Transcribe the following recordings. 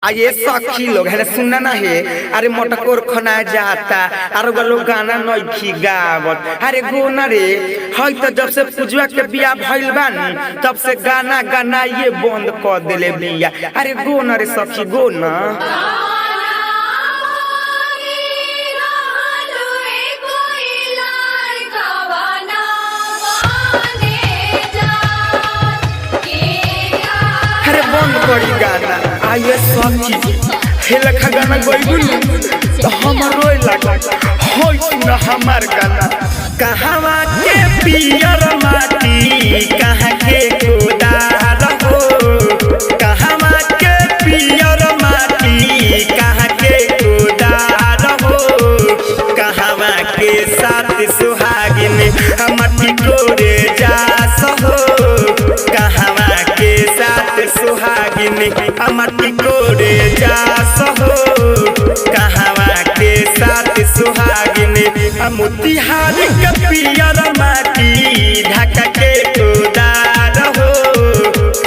ये सखी लोग है सुनना ना है। अरे मोटकोर खना जाता अरे लोग गाना नइखी गावत। अरे गोना रे हई तो जब से पूजवा के बियाह भइल बा न तब से गाना गाना ये बंद कर देले बिया। अरे गोना रे सखी गोना बड़ी गाना आइए सखी हेलखा गाना गइबुल तो हमर रोय लगा होय सुन हमार गाना। कहवा के पियर माटी कहाँ के गोदार हो, कहवा के पियर माटी कहाँ के गोदार हो, कहवा के साथ सुहागिन मट्टी कोरे जास हो, कहवा के साथ सुहागिन मट्टी कोरे जास हो, कहवा के साथ सुहागिन मोतिहारी के पियर माटी ढाका के गोदार हो,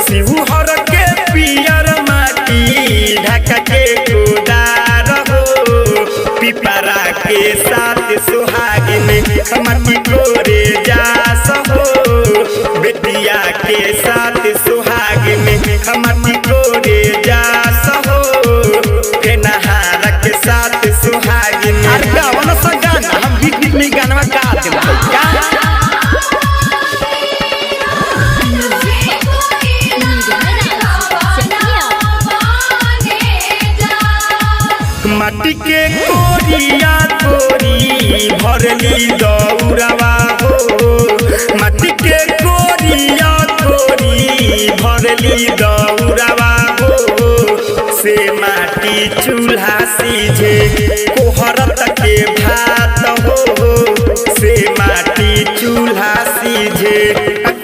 शिवहर के पियर माटी ढाका के गोदार हो, पिपरा के साथ सुहागिन मट्टी कोरे जास हो, बेटिया के साथ सुहागिन मट्टी कोरे जास हो, फेनहार के साथ सुहागिन। अरे गावन सा गाना हम बीच बीच में गाना गा देला क्या माटी के कोरिया कोरी भरली दौड़वा हो, माटी के कोरिया कोरी भरली दौड़वा हो, से माटी चूल्हा सीझे कोहरत के भात हो, से माटी चूल्हा सीझे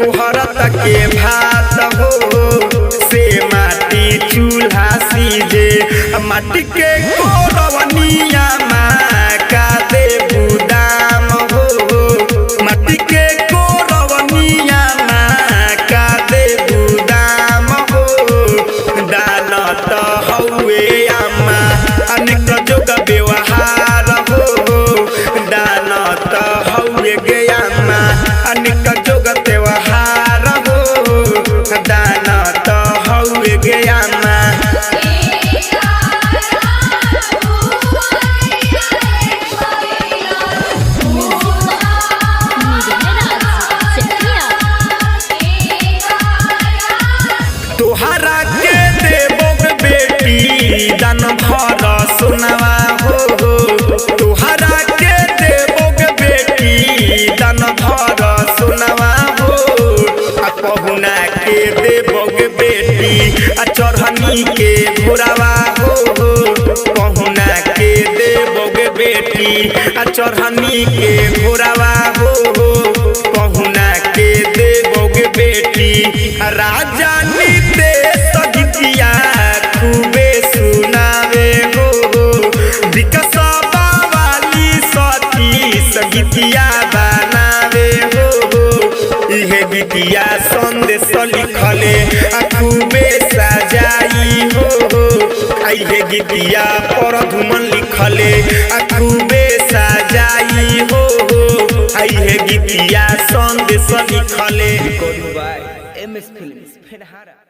कोहरत के भात हो, से माटी चूल्हा सीझे माटी के कोरवनिया माँ का दे बुदाम हो, माटी के कोरवनिया माँ का दे बुदाम हो, डालत हौवे अम्मा अनेक जोग व्यवहार हो, डालत हौवे गे अम्मा अनेक जोग व्यवहार हो, डालत हौवे गे अम्मा। तोहरा के देबोग बेटी दान भर सुनवा हो, तोहरा के देबोग बेटी दान भर सुनवा हो, पहुना के देबोग बेटी चढ़नी के घोड़ावा हो, पहुना के देबोग बेटी चढ़नी के घोड़ावा हो, पहुना के देबोग बेटी राजा खूबे सुनावे हो, विकसबा वाली सती सगीतिया बनावे हो, इहे गीतिया संदेश लिखले खूबे सजाई हो, इहे गीतिया पर धुमन लिखले खूबे सजाई हो, इहे गीतिया संदेश लिखले। MS films Phenhara.